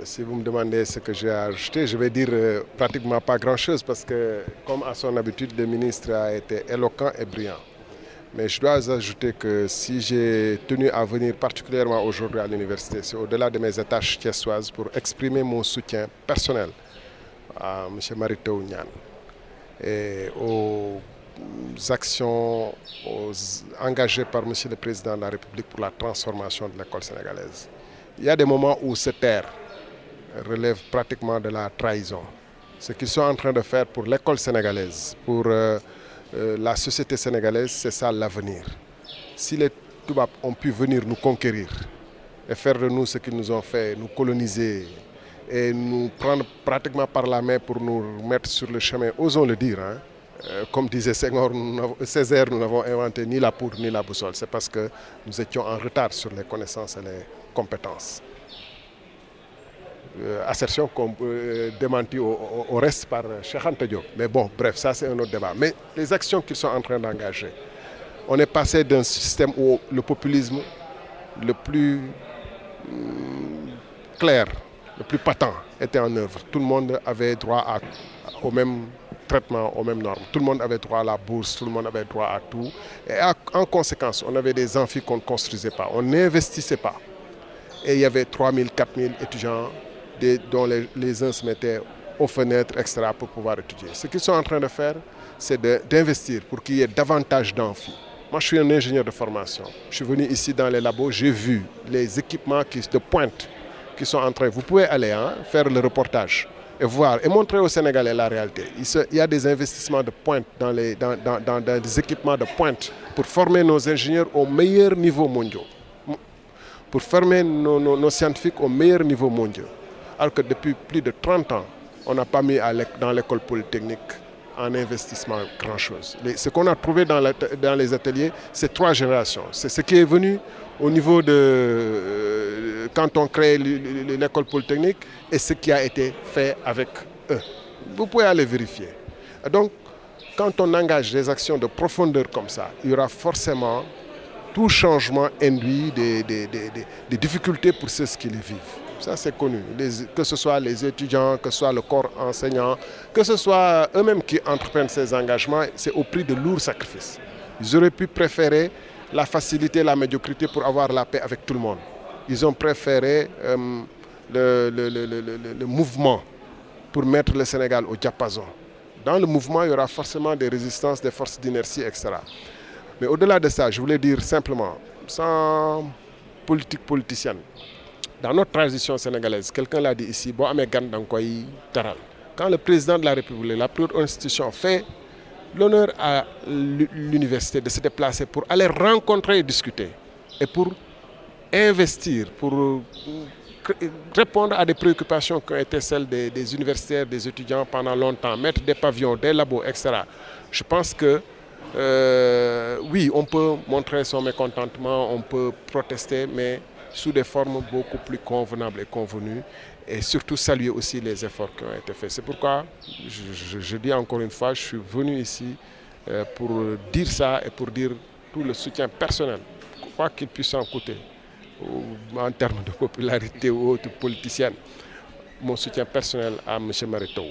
Si vous me demandez ce que j'ai ajouté, je vais dire pratiquement pas grand-chose parce que, comme à son habitude, le ministre a été éloquent et brillant. Mais je dois ajouter que si j'ai tenu à venir particulièrement aujourd'hui à l'université, c'est au-delà de mes attaches thiessoises pour exprimer mon soutien personnel à M. Mary Teuw Niane et aux actions engagées par M. le Président de la République pour la transformation de l'école sénégalaise. Il y a des moments où se taire relève pratiquement de la trahison. Ce qu'ils sont en train de faire pour l'école sénégalaise, pour la société sénégalaise, c'est ça l'avenir. Si les Toubabs ont pu venir nous conquérir et faire de nous ce qu'ils nous ont fait, nous coloniser et nous prendre pratiquement par la main pour nous mettre sur le chemin, osons le dire, hein. Comme disait Césaire, nous n'avons inventé ni la poudre ni la boussole. C'est parce que nous étions en retard sur les connaissances et les compétences. Assertion démentie au reste par Cheikh Anta Diop. Mais bon, bref, ça c'est un autre débat. Mais les actions qu'ils sont en train d'engager, on est passé d'un système où le populisme le plus clair, le plus patent était en œuvre. Tout le monde avait droit au même traitement, aux mêmes normes. Tout le monde avait droit à la bourse, tout le monde avait droit à tout. Et en conséquence, on avait des amphis qu'on ne construisait pas, on n'investissait pas. Et il y avait 3 000, 4 000 étudiants dont les uns se mettaient aux fenêtres, etc., pour pouvoir étudier. Ce qu'ils sont en train de faire, c'est d'investir pour qu'il y ait davantage d'amphis. Moi, je suis un ingénieur de formation. Je suis venu ici dans les labos, j'ai vu les équipements de pointe qui sont en train... Vous pouvez aller faire le reportage et voir et montrer aux Sénégalais la réalité. Il y a des investissements de pointe dans des équipements de pointe pour former nos ingénieurs au meilleur niveau mondial, pour former nos scientifiques au meilleur niveau mondial. Alors que depuis plus de 30 ans, on n'a pas mis dans l'école polytechnique en investissement grand-chose. Ce qu'on a trouvé dans les ateliers, c'est 3 générations. C'est ce qui est venu au niveau de... quand on crée l'école polytechnique et ce qui a été fait avec eux. Vous pouvez aller vérifier. Donc, quand on engage des actions de profondeur comme ça, il y aura forcément tout changement induit des difficultés pour ceux qui les vivent. Ça, c'est connu. Que ce soit les étudiants, que ce soit le corps enseignant, que ce soit eux-mêmes qui entreprennent ces engagements, c'est au prix de lourds sacrifices. Ils auraient pu préférer la facilité, la médiocrité pour avoir la paix avec tout le monde. Ils ont préféré le mouvement pour mettre le Sénégal au diapason. Dans le mouvement, il y aura forcément des résistances, des forces d'inertie, etc. Mais au-delà de ça, je voulais dire simplement, sans politique politicienne, dans notre tradition sénégalaise, quelqu'un l'a dit ici, quand le président de la République, la plus haute institution, fait l'honneur à l'université de se déplacer pour aller rencontrer et discuter, et pour investir, pour répondre à des préoccupations qui ont été celles des universitaires, des étudiants pendant longtemps, mettre des pavillons, des labos, etc. Je pense que oui, on peut montrer son mécontentement, on peut protester, mais sous des formes beaucoup plus convenables et convenues, et surtout saluer aussi les efforts qui ont été faits. C'est pourquoi, je dis encore une fois, je suis venu ici pour dire ça et pour dire tout le soutien personnel, quoi qu'il puisse en coûter, en termes de popularité ou autre politicienne, mon soutien personnel à M. Mary Teuw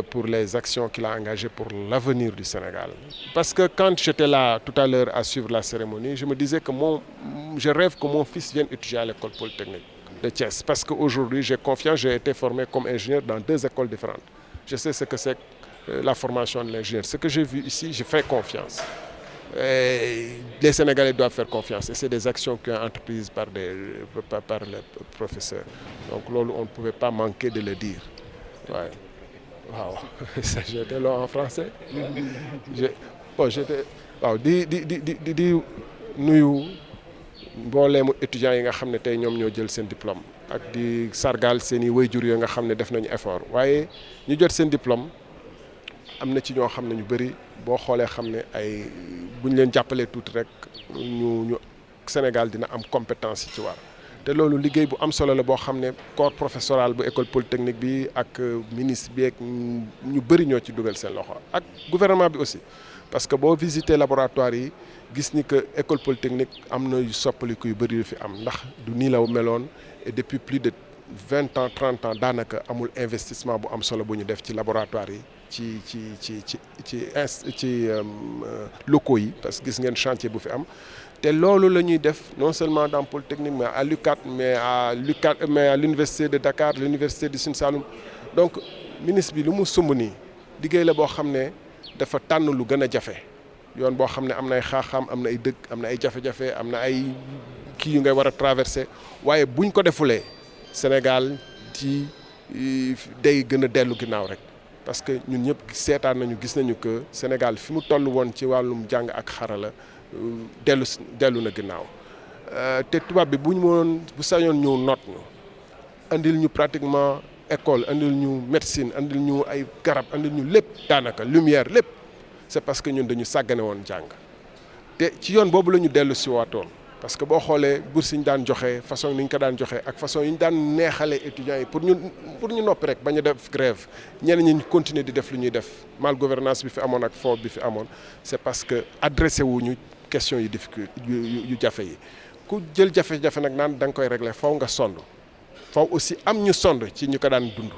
pour les actions qu'il a engagées pour l'avenir du Sénégal. Parce que quand j'étais là tout à l'heure à suivre la cérémonie, je me disais que je rêve que mon fils vienne étudier à l'école polytechnique de Thiès. Parce qu'aujourd'hui, j'ai confiance, j'ai été formé comme ingénieur dans 2 écoles différentes. Je sais ce que c'est la formation de l'ingénieur. Ce que j'ai vu ici, je fais confiance. Et les Sénégalais doivent faire confiance. Et c'est des actions qui sont entreprises par les professeurs. Donc là, on ne pouvait pas manquer de le dire. Ouais. Wow, j'étais là en français. Bon, j'étais waaw di nuyu mbooleemu étudiants yi nga xam ne tey ñoom ñoo jël seen diplôme ak di sargal seen i waajur yi nga xam ne def nañu effort waaye ñu jot seen diplôme am na ci ñoo xam ne ñu bëri boo xoolee xam ne ay bu ñu leen jàppalee tuuti rek ñu Sénégal dina am compétence yi ci war. te loolu liggéey bu am solo la boo xam ne corps professoral bu école polytechnique bi ak ministre bi ak ñu bëri ñoo ci dugal seen loxo ak gouvernement bi aussi parce que boo visité laboratoire yi gis ni que école polytechnique am na yu soppaliku yu bëri yu fi am ndax du nii la meloon et depuis plus de 20 ans 30 ans daanaka amul investissement bu am solo bu ñu def ci laboratoire yi ci locaux yi parce que gis ngeen chantier bu fi am te loolu la ñuy def non seulement dans Polytechnique mais à l'UCAD mais à l'université de Dakar l'université du Sine Saloum donc ministre bi lu mu sumb nii liggéey la boo xam ne dafa tànn lu gën a jafe yoon boo xam ne am na ay xaaxaam am na ay dëkk am na ay jafe-jafe am na ay kii yu ngay war a traverser waaye buñ ko defulee Sénégal ci day gën a dellu ginnaaw rek parce que ñun ñëpp seetaan nañu gis nañu que Sénégal fi mu toll woon ci wàllum jàng ak xarala dellu na ginnaaw te tubaab bi bu sañoon ñëw noot ñu andil ñu pratiquement école andil ñu médecine andil ñu ay garab andil ñu lépp daanaka lumière lépp c'est parce que ñun dañu sàggane woon jàng te ci yoon boobu la ñu dellu si waatoon parce que boo xoolee bourse yi ñu daan joxe façon ni ñu ko daan joxe ak façon yi ñu daan neexalee étudiants yi pour ñu noppi rek bañ a def grève ñeneen ñi ñu continuer di def lu ñuy def mal gouvernance bi fi amoon ak faute bi fi amoon c'est parce que adressé wuñu question yu difficile yu jafe yi ku jël jafe-jafe nag naan da nga koy régler faw nga sonn faw aussi am ñu sonn ci ñu ko daan dund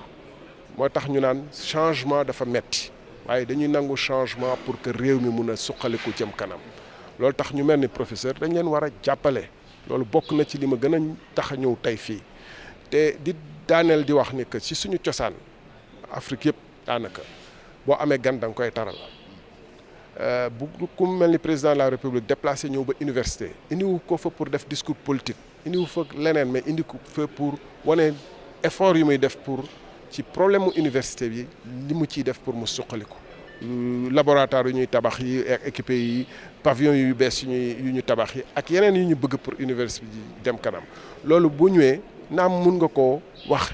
moo tax ñu naan changement dafa metti waaye dañuy nangu changement pour que réew mi mun a suqaliku jëm kanam loolu tax ñu mel ni professeur dañ leen war a jàppale loolu bokk na ci li ma gën a tax a ñëw tey fii te di daaneel di wax ni que ci suñu cosaan Afrique yëpp daanaka boo amee gan da nga koy taral bu ku mel ni président de la République déplacé ñëw ba université indiwu ko fa pour def discours politique indiwu fa leneen mais indi ko fa pour wane effort yu muy def pour ci problème mu université bi li mu ciy def pour mu suqaliku laboratoire yu ñuy tabax yi équipé yi pavillon yu bees yu ñu tabax yi ak yeneen yu ñu bëgg pour université bi dem kanam loolu bu ñëwee naam mun nga koo wax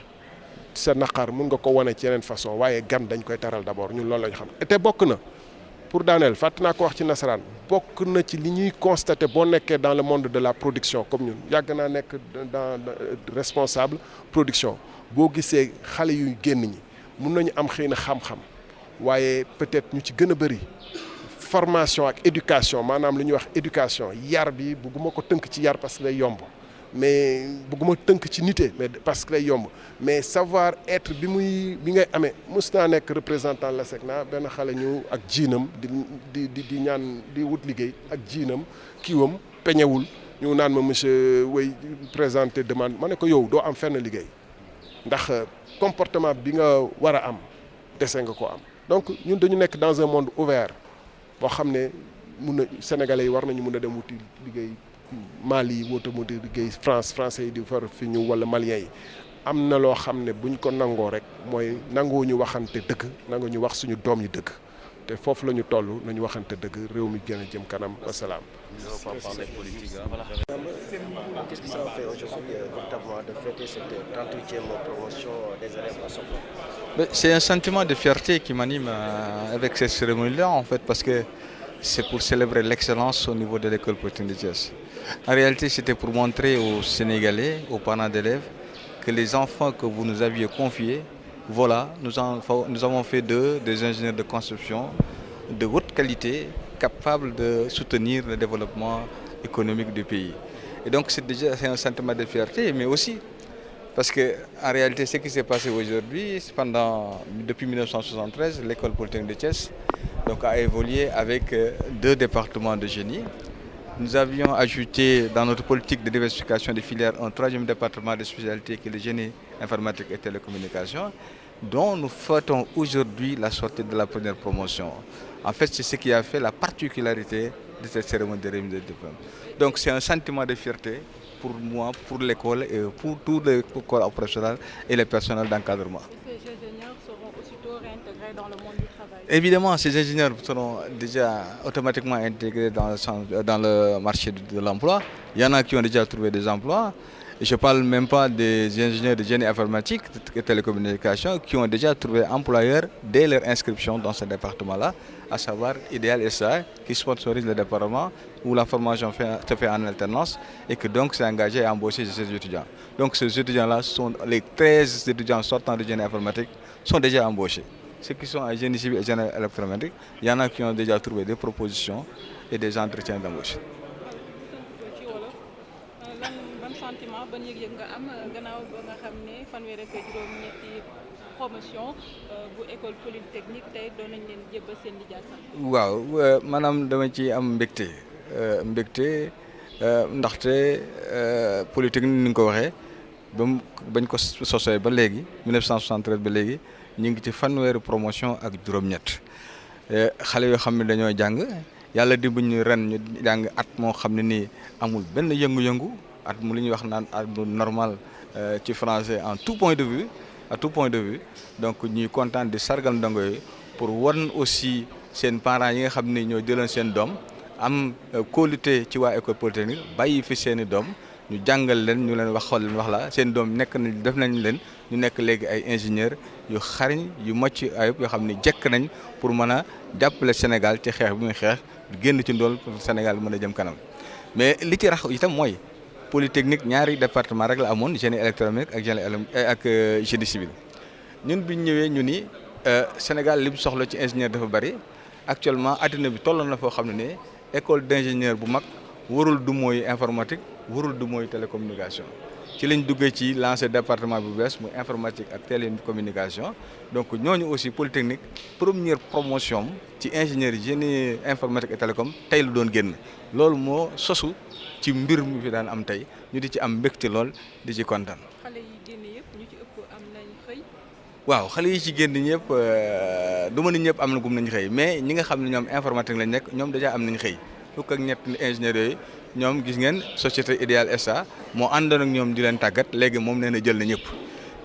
sa naqar mun nga ko wane ci yeneen façon waaye gan dañ koy taral d'abord ñun loolu lañ xam te bokk na pour daaneel fàtt naa ko wax ci nasaraan bokk na ci li ñuy constater boo nekkee dans le monde de la production comme ñun yàgg naa nekk dans responsable production boo gisee xale yu génn ñi mun nañu am xëy na xam-xam waaye peut-être ñu ci gën a bëri formation ak éducation maanaam lu ñuy wax éducation yar bi bëgguma ko tënk ci yar parce que lay yomb mais bëgguma tënk ci nité mais parce que lay yomb mais savoir être bi ngay amee mos naa nekk représentant la SECNA benn xale ñu ak jiinam di ñaan di wut liggéey ak jiinam kiiwam peñewul ñu naan ma monsieur way présenter demande ma ne ko yow doo am fenn liggéey ndax comportement bi nga war a am dese nga ko am donc ñun dañu nekk dans un monde ouvert boo xam ne sénégalais yi war nañu mun a dem wuti liggéey Mali yi wota mu di liggéey français yi di far fi ñu wala maliens yi am na loo xam ne buñ ko nangoo rek mooy nangoo ñu waxante dëgg nangoo ñu wax suñu doom yi dëgg te foofu la ñu toll nañu waxante dëgg réew mi gën a jëm kanam wasalaam. Qu'est-ce que ça fait aujourd'hui notamment de fêter cette 38e promotion des élèves à Sofia? C'est un sentiment de fierté qui m'anime avec cette cérémonie-là en fait parce que c'est pour célébrer l'excellence au niveau de l'école polytechnique de Thiès. En réalité, c'était pour montrer aux Sénégalais, aux parents d'élèves, que les enfants que vous nous aviez confiés, voilà, nous avons fait d'eux des ingénieurs de construction de haute qualité, capables de soutenir le développement économique du pays. Et donc c'est un sentiment de fierté, mais aussi parce que en réalité, ce qui s'est passé aujourd'hui, depuis 1973, l'école polytechnique de Thiès a évolué avec 2 départements de génie. Nous avions ajouté dans notre politique de diversification des filières un 3e département de spécialité qui est le génie informatique et télécommunications, dont nous fêtons aujourd'hui la sortie de la première promotion. En fait, c'est ce qui a fait la particularité de cette cérémonie de remise de diplôme. Donc c'est un sentiment de fierté pour moi, pour l'école et pour tout le corps professionnel et le personnel d'encadrement. Ces ingénieurs seront aussitôt réintégrés dans le monde du travail? Évidemment, ces ingénieurs seront déjà automatiquement intégrés dans le marché de l'emploi. Il y en a qui ont déjà trouvé des emplois. Et je ne parle même pas des ingénieurs de génie informatique et télécommunications qui ont déjà trouvé employeur dès leur inscription dans ce département-là, à savoir Idéal SA, qui sponsorise le département où la formation se fait en alternance et que donc s'est engagé à embaucher ces étudiants. Donc ces étudiants-là, les 13 étudiants sortant de génie informatique sont déjà embauchés. Ceux qui sont en génie civil et génie électrométrique, il y en a qui ont déjà trouvé des propositions et des entretiens d'embauche. ban yëg-yëg nga am gannaaw ba nga xam ne fanweer ak juróom-ñetti promotion bu école polytechnique tey doon nañ leen jébbal seen lijaasa. waaw maanaam dama ci am mbégte ndaxte polytechnique ni nga ko waxee bañ ko sosee ba léegi 1973 ba léegi ñu ngi ci fanweeri promotion ak juróom-ñett xale yoo xam ne dañoo jàng yàlla di buñ ñu ren ñu jàng at moo xam ne nii amul benn yëngu-yëngu at mu li ñuy wax naan at bu normal ci français en tout point de vue à tout point de vue donc ñuy kontaan di sargal ndongo yi pour wan aussi seen parents yi nga xam ni ñoo jëloon seen doom am kóolute ci waa école polytechnique bàyyi fi seen i doom ñu jàngal leen ñu leen wax xool leen wax la seen doom nekk nañ def nañ leen ñu nekk léegi ay ingénieur yu xariñ yu mocc ayib yoo xam ni jekk nañ pour mën a jàppale Sénégal ci xeex bi muy xeex génn ci ndool pour Sénégal mën a jëm kanam mais li ci rax itam mooy polytechnique ñaari département rek la amoon génie électromécanique ak génie civil ñun bi ñu ñëwee ñu ni Sénégal li mu soxla ci ingénieur dafa bari actuellement adduna bi toll na foo xam ne ni école d'ingénieur bu mag warul du mooy informatique warul du mooy télécommunication ci lañ duggee ci lancé département bu bees muy informatique ak télécommunication donc ñooñu aussi polytechnique première promotion ci ingénieur génie informatique et télécom tey la doon génn loolu moo sosu ci mbir mi fi daan am tey ñu di ci am mbégte lool di ci kontaan. xale yi génn yëpp ñu ci ëpp am nañ xëy. waaw xale yi ci génn ñëpp du ma ni ñëpp am na gum nañ xëy mais ñi nga xam ne ñoom informatique lañ nekk ñoom déjà am nañ xëy fukk ak ñett ingénieurs yooyu ñoom gis ngeen société Idéal SA moo àndoon ak ñoom di leen tàggat léegi moom nee na jël na ñëpp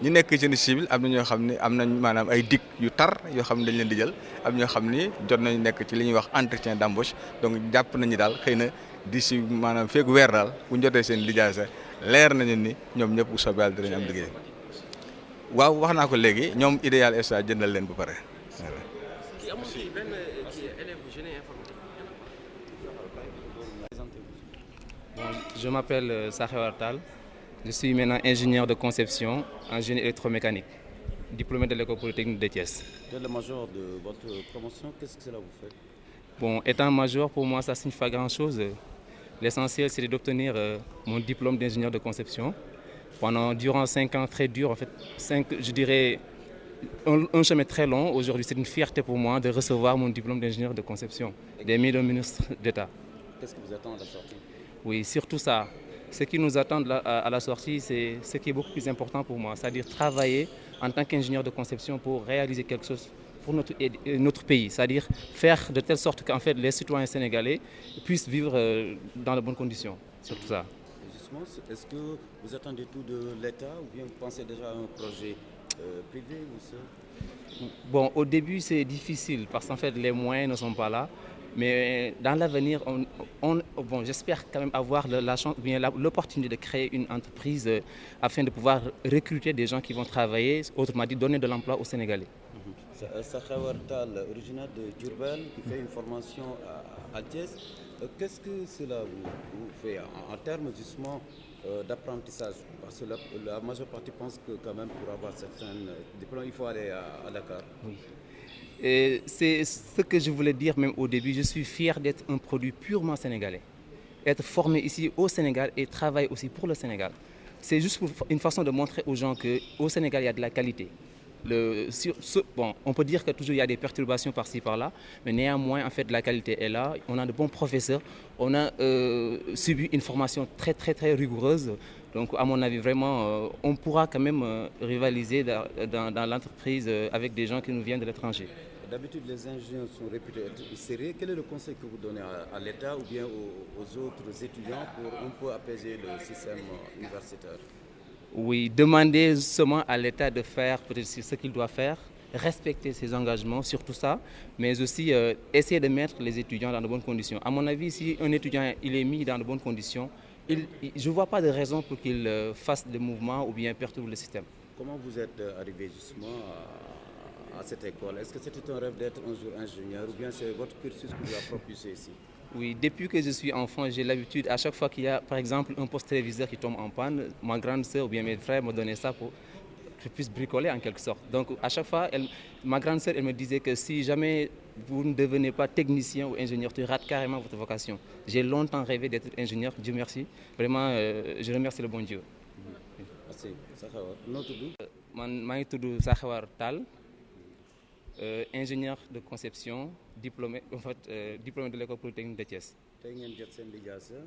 ñi nekk génie civil am na ñoo xam ne am nañ maanaam ay dig yu tar yoo xam ne dañ leen di jël am ñoo xam ni jot nañu nekk ci li ñuy wax entretien d'embauche donc jàpp nañu daal xëy na d'ici maanaam feeg weer daal bu ñu jotee seen lijaasa leer nañu ni ñoom ñëpp bu soobee Yàlla dinañ am liggéey waaw wax naa ko léegi ñoom Idéal SA jëndal leen ba pare. Je m'appelle Sakhewar Tall. Je suis maintenant ingénieur de conception en génie électromécanique, diplômé de l'école polytechnique de Thiès. Quel est le major de votre promotion? Qu'est-ce que cela vous fait? Bon, étant major, pour moi, ça ne signifie pas grand-chose. L'essentiel, c'est d'obtenir mon diplôme d'ingénieur de conception. Durant 5 ans très durs, en fait, je dirais un chemin très long. Aujourd'hui, c'est une fierté pour moi de recevoir mon diplôme d'ingénieur de conception des mains d'un ministre d'État. Qu'est-ce qui vous attend à la sortie? Oui, surtout ça. Ce qui nous attend à la sortie, c'est ce qui est beaucoup plus important pour moi, c'est-à-dire travailler en tant qu'ingénieur de conception pour réaliser quelque chose pour notre pays, c'est-à-dire faire de telle sorte qu'en fait les citoyens sénégalais puissent vivre dans de bonnes conditions, surtout ça. Justement, est-ce que vous attendez tout de l'État ou bien vous pensez déjà à un projet privé ou ça? Bon, au début c'est difficile parce qu'en fait les moyens ne sont pas là. Mais dans l'avenir, bon, j'espère quand même avoir la chance, bien l'opportunité de créer une entreprise afin de pouvoir recruter des gens qui vont travailler, autrement dit, donner de l'emploi aux Sénégalais. Sakhewar Tall, originaire de Diourbel, qui fait une formation à Thiès. Qu'est-ce que cela vous fait en termes justement d'apprentissage? Parce que la majeure partie pense que quand même pour avoir certains diplômes, il faut aller à Dakar. Oui. Et c'est ce que je voulais dire même au début. Je suis fier d'être un produit purement sénégalais. Être formé ici au Sénégal et travailler aussi pour le Sénégal. C'est juste une façon de montrer aux gens qu'au Sénégal, il y a de la qualité. Bon, on peut dire que toujours il y a des perturbations par-ci par-là, mais néanmoins, en fait, la qualité est là. On a de bons professeurs. On a subi une formation très, très, très rigoureuse. Donc, à mon avis, vraiment, on pourra quand même rivaliser dans l'entreprise avec des gens qui nous viennent de l'étranger. D'habitude, les ingénieurs sont réputés être sérieux. Quel est le conseil que vous donnez à l'État ou bien aux autres étudiants pour un peu apaiser le système universitaire? Oui, demander seulement à l'État de faire peut-être ce qu'il doit faire, respecter ses engagements, surtout ça, mais aussi essayer de mettre les étudiants dans de bonnes conditions. À mon avis, si un étudiant il est mis dans de bonnes conditions, je ne vois pas de raison pour qu'il fasse des mouvements ou bien perturbe le système. Comment vous êtes arrivé justement à cette école? Est-ce que c'était un rêve d'être un jour ingénieur ou bien c'est votre cursus qui vous a propulsé ici? Oui, depuis que je suis enfant, j'ai l'habitude, à chaque fois qu'il y a par exemple un poste téléviseur qui tombe en panne, ma grande sœur ou bien mes frères me donnaient ça pour que je puisse bricoler en quelque sorte. Donc à chaque fois, ma grande sœur elle me disait que si jamais vous ne devenez pas technicien ou ingénieur, tu rates carrément votre vocation. J'ai longtemps rêvé d'être ingénieur, Dieu merci. Vraiment, je remercie le bon Dieu. merci Sakhawar noo tudd. man maa ngi tudd Sakhawar Tall, ingénieur de conception diplômé diplômé de l'école polytechnique de Thiès. tey ngeen jot seen lijaasa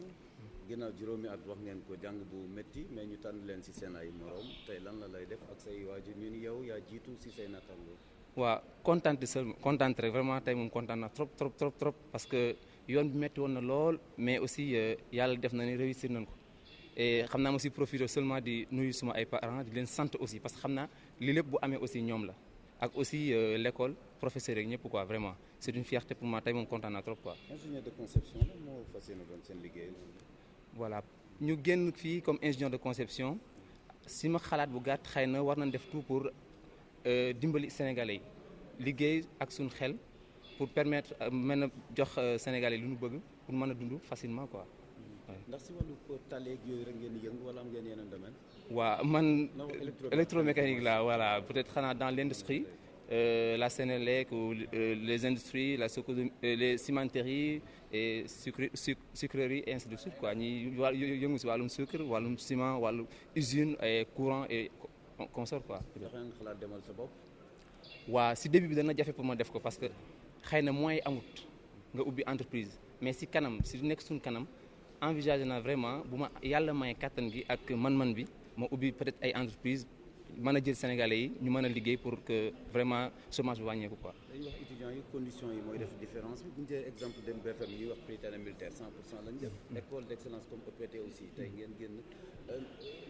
ginnaaw juróomi at wax ngeen ko jàng bu métti mais ñu tànn leen ci seen ay morom tey lan la lay def ak say waajur ñu ni yow yaa jiitu ci say naataango. waaw kontaan rek vraiment tey moom kontaan na trop parce que yoon bi métti woon na lool mais aussi yàlla def na ni réussir nañ ko et xam naa ma aussi profiter seulement di nuyu suma ay parents di leen sant aussi parce que xam naa li lépp bu amee aussi ñoom la ak aussi l'école professeur rek ñëpp quoi vraiment c'est une fierté pour moi tey moom kontaan na trop quoi. ingénieur de conception la moo fas yéene doon seen liggéey. voilà ñu génn fii comme ingénieur de conception si ma xalaat bu gàtt xëy na war nañ def tout pour dimbali Sénégalais yi liggéey ak suñu xel pour permettre mën a jox Sénégalais lu ñu bëgg pour mën a dund facilement quoi. ndax si wàllu taleeg yooyu rek ngeen di yëngu wala am ngeen yeneen domaine. waaw man électromécanique là voilà peut-être xanaa dans l'industrie la Sénélec ou les industries les cimenteries et sucreries et ainsi de suite quoi ñi yëngu si wàllum sucre wàllum ciment wàllum usine et courant et consort quoi. ndax ngeen xalaat demal sa bopp. waaw si début bi dana jafe pour ma def ko parce que xëy na moyen amut nga ubbi entreprise mais si kanam si nekk suñ kanam envisagé naa vraiment bu ma yàlla may kattan gi ak man-man bi ma ubbi peut-être ay entreprise mën a jël Sénégalais yi ñu mën a liggéey pour que vraiment chômage bi wàññeeku quoi. dañuy wax étudiants yi conditions yi mooy def différence bi bu ñu jëlee exemple dem BFM ñuy wax prytanée militaire 100% lañ def. école d'excellence comme EPT aussi tey ngeen génn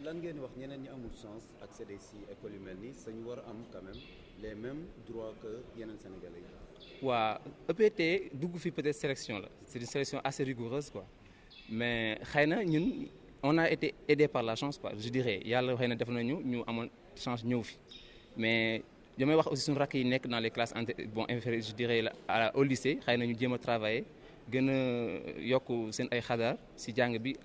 lan ngeen wax ñeneen ñi amul chance accéder si école yu mel nii sañu war a am quand même les mêmes droits que yeneen Sénégalais yi. waa EPT dugg fi peut-être sélection la c'est une sélection assez rigoureuse quoi mais xëy na ñun on a été aidé par la chance quoi je dirais yàlla xëy na def nañu ñu amoon chance ñëw fi mais damay wax aussi suñu rakk yi nekk dans les classes inférieures je dirais au lycée xëy na ñu jéem a travailler gën a yokk seen ay xadaar si jàng bi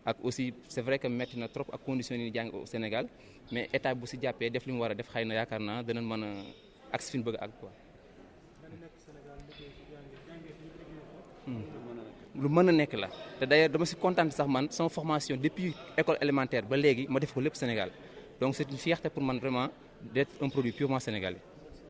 ak aussi c'est vrai que métti na trop ak conditions yi jàng au Sénégal mais état bu si jàppee def li mu war a def xëy na yaakaar naa danañ mën a agsi fi ñu bëgg a àgg quoi. lu mën a nekk la te d'ailleurs dama si kontaan sax man sama formation depuis école élémentaire ba léegi ma def ko lépp Sénégal donc c'est une fierté pour man vraiment d'être un produit purement sénégalais.